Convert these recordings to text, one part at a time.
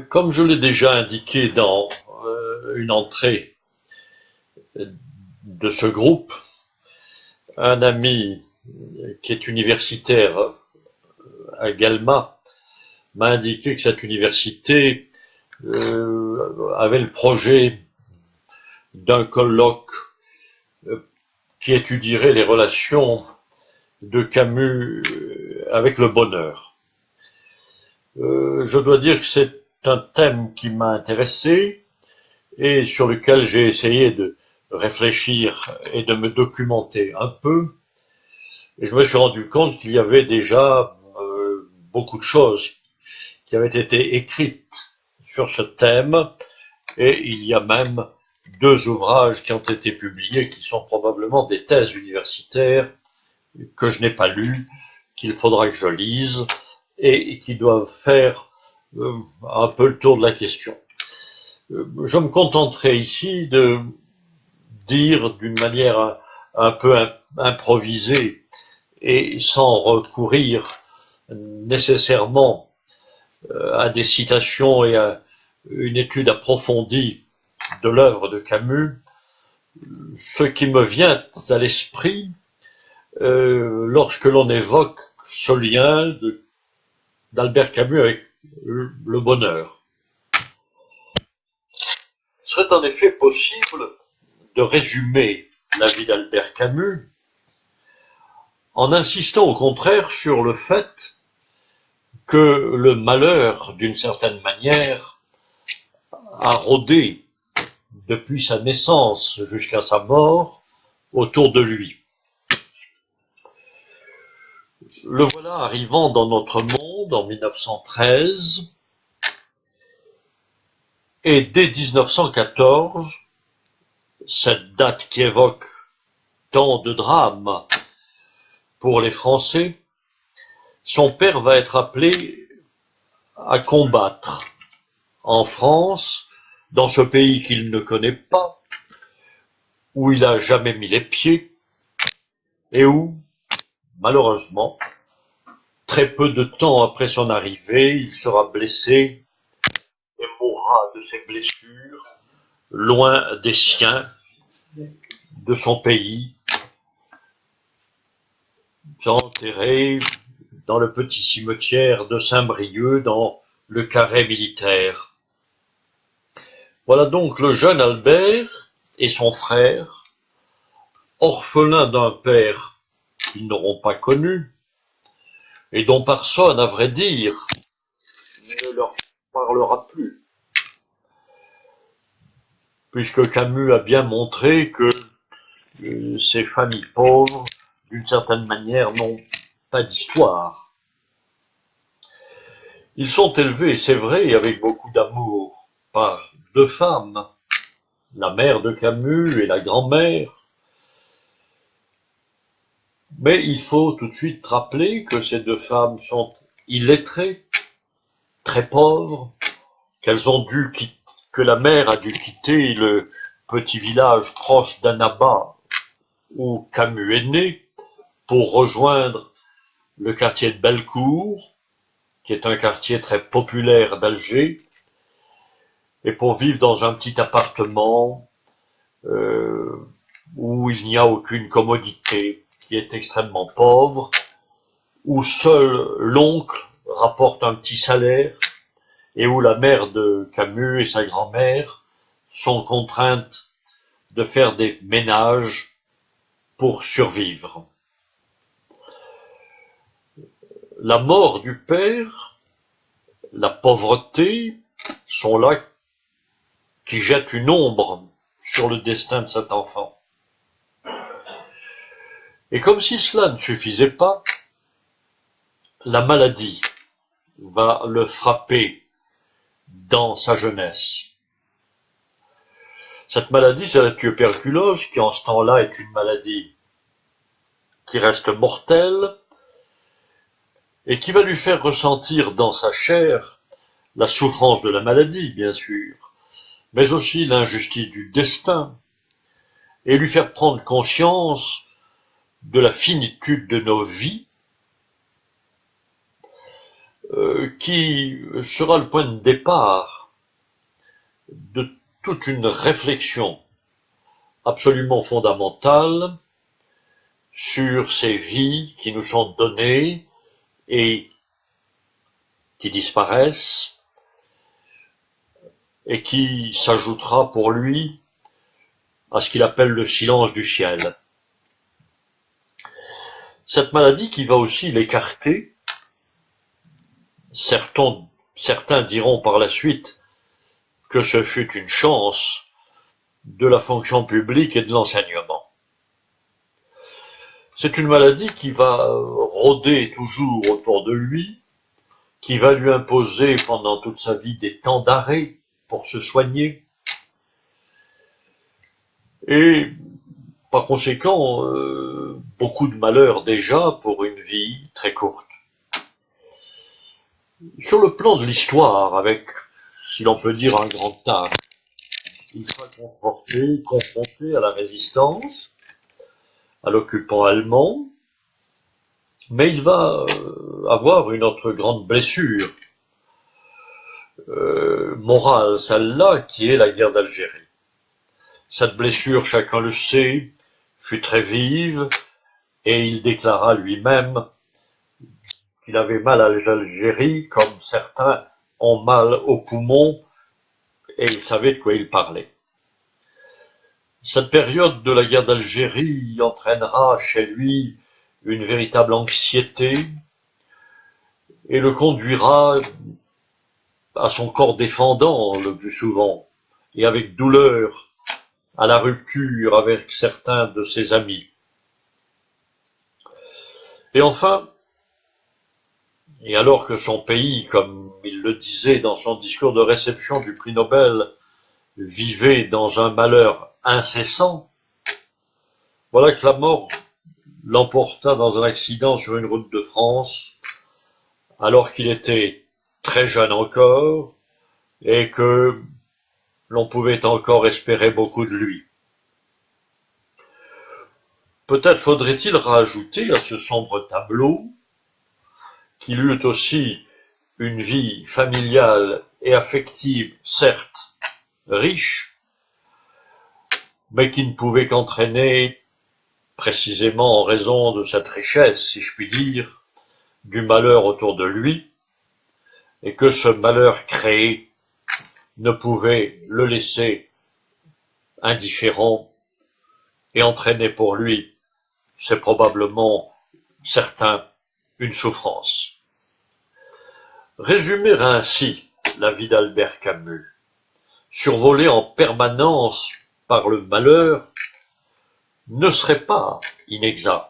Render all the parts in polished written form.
Comme je l'ai déjà indiqué dans une entrée de ce groupe, un ami qui est universitaire à Galma m'a indiqué que cette université avait le projet d'un colloque qui étudierait les relations de Camus avec le bonheur. Je dois dire que c'est un thème qui m'a intéressé et sur lequel j'ai essayé de réfléchir et de me documenter un peu. Et je me suis rendu compte qu'il y avait déjà beaucoup de choses qui avaient été écrites sur ce thème, et il y a même 2 ouvrages qui ont été publiés, qui sont probablement des thèses universitaires que je n'ai pas lues, qu'il faudra que je lise, et qui doivent faire un peu le tour de la question. Je me contenterai ici de dire d'une manière un peu improvisée et sans recourir nécessairement à des citations et à une étude approfondie de l'œuvre de Camus, ce qui me vient à l'esprit lorsque l'on évoque ce lien d'Albert Camus avec le bonheur. Il serait en effet possible de résumer la vie d'Albert Camus en insistant au contraire sur le fait que le malheur, d'une certaine manière, a rôdé depuis sa naissance jusqu'à sa mort autour de lui. Le voilà arrivant dans notre monde en 1913, et dès 1914, cette date qui évoque tant de drames pour les Français, son père va être appelé à combattre en France, dans ce pays qu'il ne connaît pas, où il n'a jamais mis les pieds, et où, malheureusement, très peu de temps après son arrivée, il sera blessé et mourra de ses blessures, loin des siens, de son pays, enterré dans le petit cimetière de Saint-Brieuc, dans le carré militaire. Voilà donc le jeune Albert et son frère, orphelins d'un père qu'ils n'auront pas connu, et dont personne, à vrai dire, ne leur parlera plus, puisque Camus a bien montré que ces familles pauvres, d'une certaine manière, n'ont pas d'histoire. Ils sont élevés, c'est vrai, avec beaucoup d'amour, par 2 femmes, la mère de Camus et la grand-mère. Mais il faut tout de suite rappeler que ces 2 femmes sont illettrées, très pauvres, que la mère a dû quitter le petit village proche d'Annaba où Camus est né pour rejoindre le quartier de Bellecour, qui est un quartier très populaire d'Alger, et pour vivre dans un petit appartement où il n'y a aucune commodité, qui est extrêmement pauvre, où seul l'oncle rapporte un petit salaire, et où la mère de Camus et sa grand-mère sont contraintes de faire des ménages pour survivre. La mort du père, la pauvreté, sont là qui jettent une ombre sur le destin de cet enfant. Et comme si cela ne suffisait pas, la maladie va le frapper dans sa jeunesse. Cette maladie, c'est la tuberculose, qui en ce temps-là est une maladie qui reste mortelle et qui va lui faire ressentir dans sa chair la souffrance de la maladie, bien sûr, mais aussi l'injustice du destin, et lui faire prendre conscience de la finitude de nos vies qui sera le point de départ de toute une réflexion absolument fondamentale sur ces vies qui nous sont données et qui disparaissent, et qui s'ajoutera pour lui à ce qu'il appelle le silence du ciel. Cette maladie qui va aussi l'écarter, certains diront par la suite que ce fut une chance de la fonction publique et de l'enseignement. C'est une maladie qui va rôder toujours autour de lui, qui va lui imposer pendant toute sa vie des temps d'arrêt pour se soigner, et par conséquent, beaucoup de malheurs déjà pour une vie très courte. Sur le plan de l'histoire, avec, si l'on peut dire, un grand art, il sera confronté à la résistance, à l'occupant allemand, mais il va avoir une autre grande blessure morale, celle-là, qui est la guerre d'Algérie. Cette blessure, chacun le sait, fut très vive, et il déclara lui-même qu'il avait mal à l'Algérie, comme certains ont mal aux poumons, et il savait de quoi il parlait. Cette période de la guerre d'Algérie entraînera chez lui une véritable anxiété et le conduira à son corps défendant le plus souvent, et avec douleur, à la rupture avec certains de ses amis. Et enfin, et alors que son pays, comme il le disait dans son discours de réception du prix Nobel, vivait dans un malheur incessant, voilà que la mort l'emporta dans un accident sur une route de France, alors qu'il était très jeune encore, et que l'on pouvait encore espérer beaucoup de lui. Peut-être faudrait-il rajouter à ce sombre tableau qu'il eut aussi une vie familiale et affective, certes riche, mais qui ne pouvait qu'entraîner, précisément en raison de cette richesse, si je puis dire, du malheur autour de lui, et que ce malheur créé ne pouvait le laisser indifférent et entraîner pour lui, c'est probablement certain, une souffrance. Résumer ainsi la vie d'Albert Camus, survolée en permanence par le malheur, ne serait pas inexact,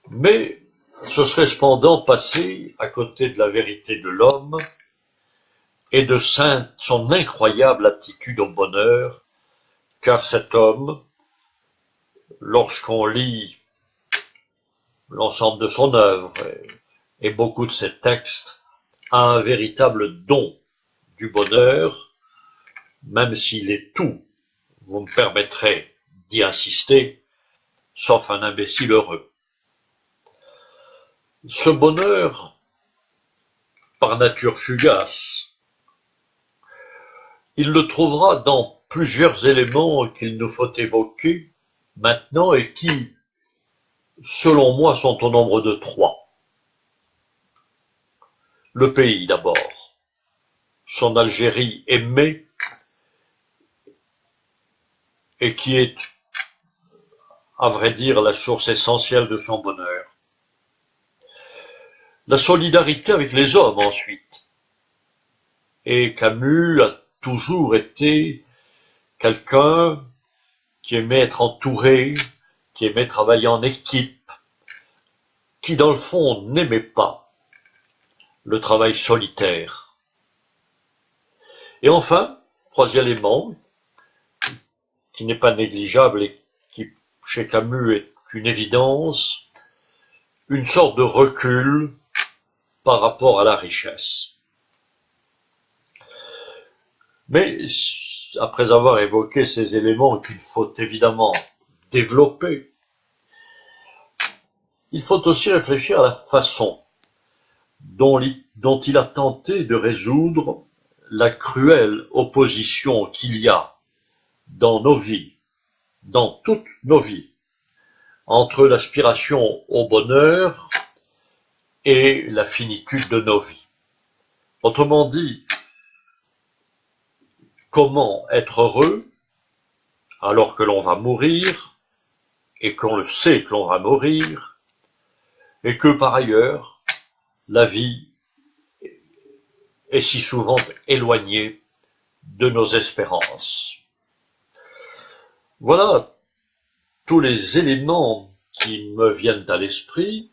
mais ce serait cependant passer à côté de la vérité de l'homme et de son incroyable aptitude au bonheur, car cet homme, lorsqu'on lit l'ensemble de son œuvre et beaucoup de ses textes, a un véritable don du bonheur, même s'il est tout, vous me permettrez d'y insister, sauf un imbécile heureux. Ce bonheur, par nature fugace, il le trouvera dans plusieurs éléments qu'il nous faut évoquer maintenant et qui, selon moi, sont au nombre de 3. Le pays d'abord, son Algérie aimée, et qui est, à vrai dire, la source essentielle de son bonheur. La solidarité avec les hommes ensuite. Et Camus a toujours été quelqu'un qui aimait être entouré, qui aimait travailler en équipe, qui dans le fond n'aimait pas le travail solitaire. Et enfin, troisième élément, qui n'est pas négligeable et qui chez Camus est une évidence, une sorte de recul par rapport à la richesse. Mais après avoir évoqué ces éléments qu'il faut évidemment développer, il faut aussi réfléchir à la façon dont il a tenté de résoudre la cruelle opposition qu'il y a dans nos vies, dans toutes nos vies, entre l'aspiration au bonheur et la finitude de nos vies. Autrement dit, comment être heureux alors que l'on va mourir et qu'on le sait que l'on va mourir et que par ailleurs la vie est si souvent éloignée de nos espérances. Voilà tous les éléments qui me viennent à l'esprit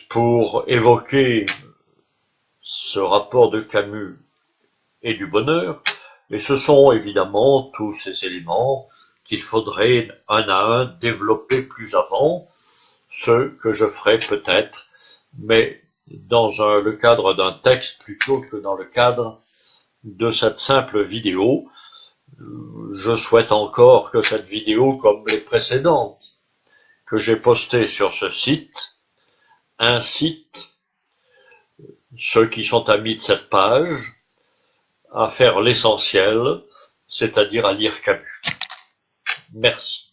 pour évoquer ce rapport de Camus et du bonheur, et ce sont évidemment tous ces éléments qu'il faudrait un à un développer plus avant, ce que je ferai peut-être, mais dans le cadre d'un texte plutôt que dans le cadre de cette simple vidéo. Je souhaite encore que cette vidéo, comme les précédentes que j'ai postées sur ce site, incite ceux qui sont amis de cette page à faire l'essentiel, c'est-à-dire à lire Camus. Merci.